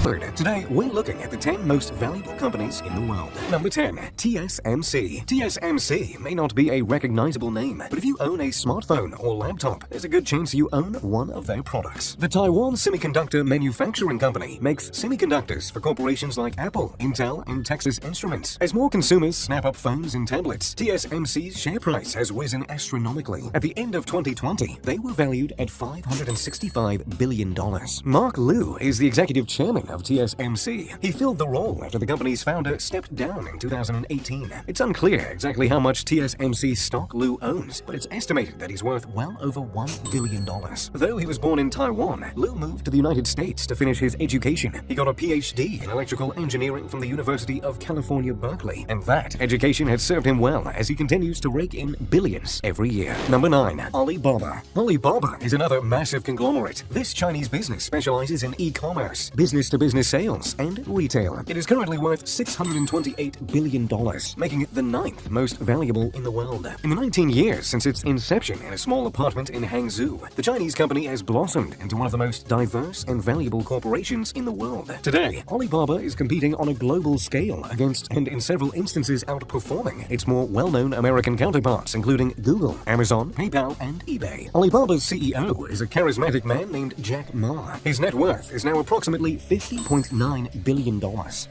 covered. Today, we're looking at the 10 most valuable companies in the world. Number 10. TSMC. TSMC may not be a recognizable name, but if you own a smartphone or laptop, there's a good chance you own one of their products. The Taiwan Semiconductor Manufacturing Company makes semiconductors for corporations like Apple, Intel, and Texas Instruments. As more consumers snap up phones and tablets, TSMC's share price has risen astronomically. At the end of 2020, they were valued at $565 billion. Mark Liu is the executive chairman of TSMC. He filled the role after the company's founder stepped down in 2018. It's unclear exactly how much TSMC stock Liu owns, but it's estimated that he's worth well over $1 billion. Though he was born in Taiwan, Liu moved to the United States to finish his education. He got a PhD in electrical engineering from the University of California, Berkeley, and that education has served him well as he continues to rake in billions every year. Number 9. Alibaba. Alibaba is another massive conglomerate. This Chinese business specializes in e-commerce, business-to-business sales, and retail. It is currently worth $628 billion, making it the 9th most valuable in the world. In the 19 years since its inception in a small apartment in Hangzhou, the Chinese company has blossomed into one of the most diverse and valuable corporations in the world. Today, Alibaba is competing on a global scale against, and in several instances outperforming, its more well-known American counterparts, including Google, Amazon, PayPal, and eBay. Alibaba's CEO is a charismatic man named Jack Ma. His net worth is now approximately $50.9 billion.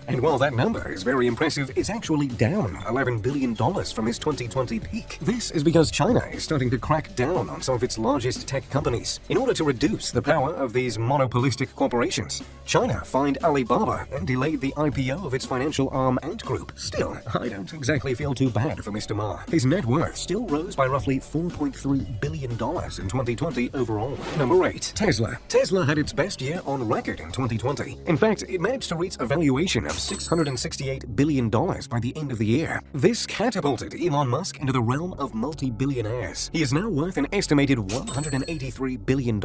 And while that number is very impressive, it's actually down $11 billion from his 2020 peak. This is because China is starting to crack down on some of its largest tech companies. In order to reduce the power of these monopolistic corporations, China fined Alibaba and delayed the IPO of its financial arm Ant Group. Still, I don't exactly feel too bad for Mr. Ma. His net worth still rose by roughly $4.3 billion in 2020 overall. Number 8. Tesla. Tesla had its best year on record in 2020. In fact, it managed to reach a valuation of $668 billion by the end of the year. This catapulted Elon Musk into the realm of multi-billionaires. He is now worth an estimated $183 billion,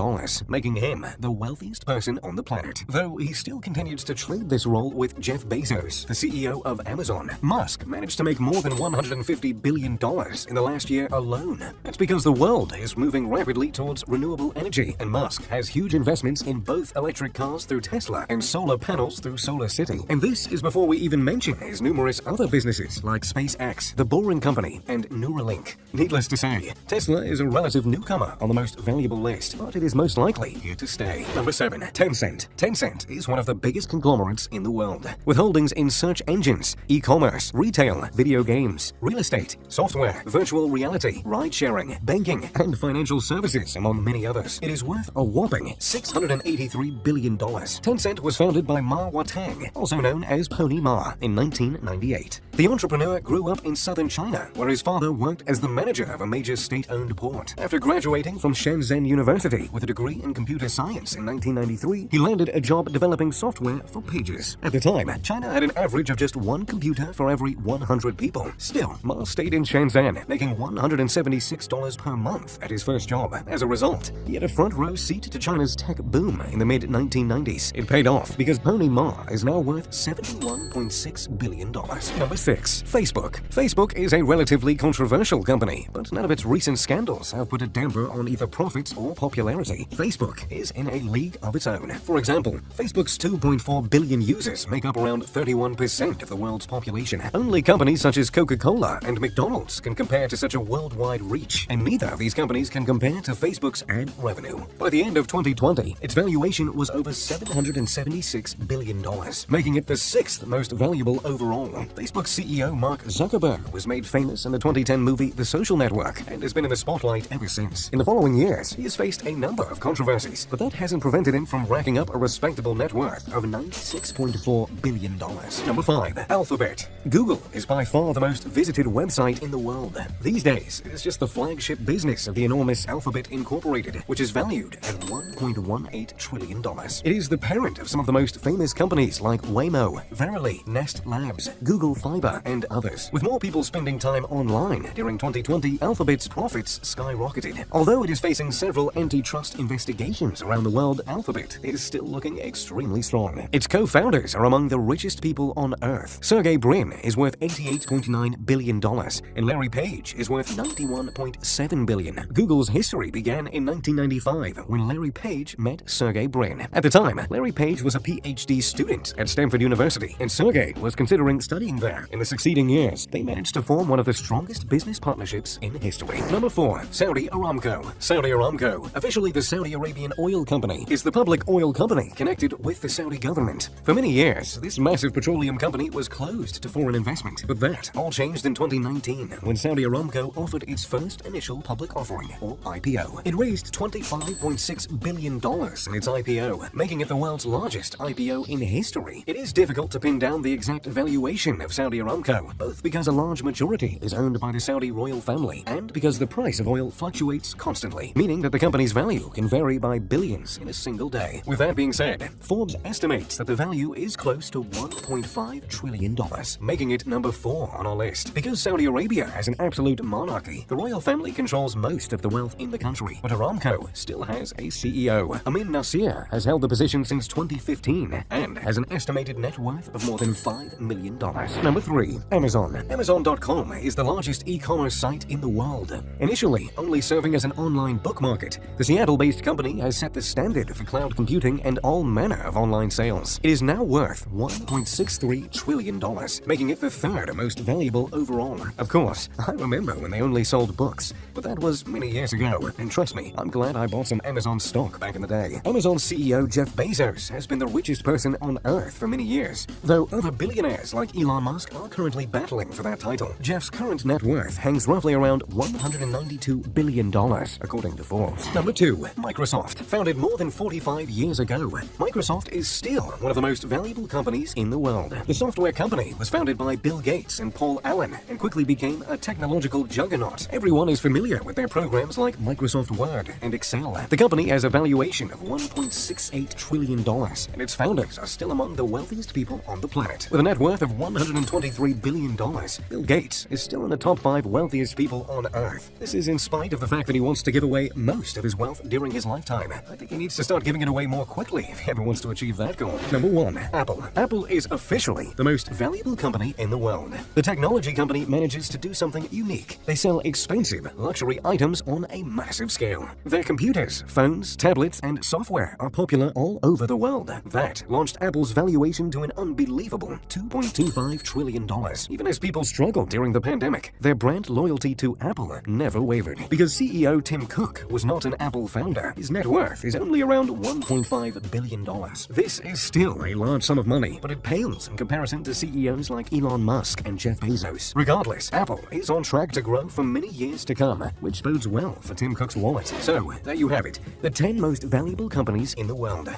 making him the wealthiest person on the planet. Though he still continues to trade this role with Jeff Bezos, the CEO of Amazon. Musk managed to make more than $150 billion in the last year alone. That's because the world is moving rapidly towards renewable energy, and Musk has huge investments in both electric cars through Tesla and solar panels through Solar City. And this is before we even mention his numerous other businesses like SpaceX, The Boring Company, and Neuralink. Needless to say, Tesla is a relative newcomer on the most valuable list, but it is most likely here to stay. Number 7. Tencent. Tencent is one of the biggest conglomerates in the world, with holdings in search engines, e-commerce, retail, video games, real estate, software, virtual reality, ride-sharing, banking, and financial services, among many others. It is worth a whopping $683 billion. Tencent was founded by Ma Watang, also known as Pony Ma, in 1998. The entrepreneur grew up in southern China, where his father worked as the manager of a major state-owned port. After graduating from Shenzhen University with a degree in computer science in 1993, he landed a job developing software for pages. At the time, China had an average of just one computer for every 100 people. Still, Ma stayed in Shenzhen, making $176 per month at his first job. As a result, he had a front-row seat to China's tech boom in the mid-1990s. It paid off because Pony Ma is now worth $71.6 billion. Number 6. Facebook. Facebook is a relatively controversial company, but none of its recent scandals have put a damper on either profits or popularity. Facebook is in a league of its own. For example, Facebook's 2.4 billion users make up around 31% of the world's population. Only companies such as Coca-Cola and McDonald's can compare to such a worldwide reach, and neither of these companies can compare to Facebook's ad revenue. By the end of 2020, its valuation was over $776 billion, making it the 6th most valuable overall. Facebook's CEO Mark Zuckerberg was made famous in the 2010 movie The Social Network and has been in the spotlight ever since. In the following years, he has faced a number of controversies, but that hasn't prevented him from racking up a respectable net worth of $96.4 billion. Number 5. Alphabet. Google is by far the most visited website in the world. These days, it's just the flagship business of the enormous Alphabet Incorporated, which is valued at $1.18 trillion. It is the parent of some of the most famous companies like Waymo, Verily, Nest Labs, Google Fiber, and others. With more people spending time online during 2020, Alphabet's profits skyrocketed. Although it is facing several antitrust investigations around the world, Alphabet is still looking extremely strong. Its co-founders are among the richest people on Earth. Sergey Brin is worth $88.9 billion, and Larry Page is worth $91.7 billion. Google's history began in 1995 when Larry Page met Sergey Brin. At the time, Larry Page was a PhD student at Stanford University, and Sergey was considering studying there. In the succeeding years, they managed to form one of the strongest business partnerships in history. Number 4. Saudi Aramco. Saudi Aramco, officially the Saudi Arabian Oil Company, is the public oil company connected with the Saudi government. For many years, this massive petroleum company was closed to foreign investment, but that all changed in 2019 when Saudi Aramco offered its first initial public offering, or IPO. It raised $25.6 billion in its IPO, making it the world's largest IPO in history. It is difficult to pin down the exact valuation of Saudi Aramco, both because a large majority is owned by the Saudi royal family and because the price of oil fluctuates constantly, meaning that the company's value can vary by billions in a single day. With that being said, Forbes estimates that the value is close to $1.5 trillion, making it number 4 on our list. Because Saudi Arabia has an absolute monarchy, the royal family controls most of the wealth in the country, but Aramco still has a CEO. Amin Nasir has held the position since 2015 and has an estimated net worth of more than $5 million. Number 3. Amazon. Amazon.com is the largest e-commerce site in the world. Initially only serving as an online book market, the Seattle-based company has set the standard for cloud computing and all manner of online sales. It is now worth $1.63 trillion, making it the 3rd most valuable overall. Of course, I remember when they only sold books, but that was many years ago, and trust me, I'm glad I bought some Amazon stock back in the day. Amazon CEO Jeff Bezos has been the richest person on Earth for many years, though other billionaires like Elon Musk are currently battling for that title. Jeff's current net worth hangs roughly around $192 billion, according to Forbes. Number 2. Microsoft. Founded more than 45 years ago, Microsoft is still one of the most valuable companies in the world. The software company was founded by Bill Gates and Paul Allen and quickly became a technological juggernaut. Everyone is familiar with their programs like Microsoft Word and Excel. The company has a valuation of $1.68 trillion, and its founders are still among the wealthiest people on the planet. With a net worth of $123 billion, Bill Gates is still in the top 5 wealthiest people on Earth. This is in spite of the fact that he wants to give away most of his wealth during his lifetime. I think he needs to start giving it away more quickly if he ever wants to achieve that goal. Number 1. Apple. Apple is officially the most valuable company in the world. The technology company manages to do something unique. They sell expensive luxury items on a massive scale. Their computers, phones, tablets, and software are popular all over the world. That launched Apple's valuation to an unbelievable $2.25 trillion. Even as people struggled during the pandemic, their brand loyalty to Apple never wavered. Because CEO Tim Cook was not an Apple founder, his net worth is only around $1.5 billion. This is still a large sum of money, but it pales in comparison to CEOs like Elon Musk and Jeff Bezos. Regardless, Apple is on track to grow for many years to come, which bodes well for Tim Cook's wallet. So, there you have it, the 10 most valuable companies in the world.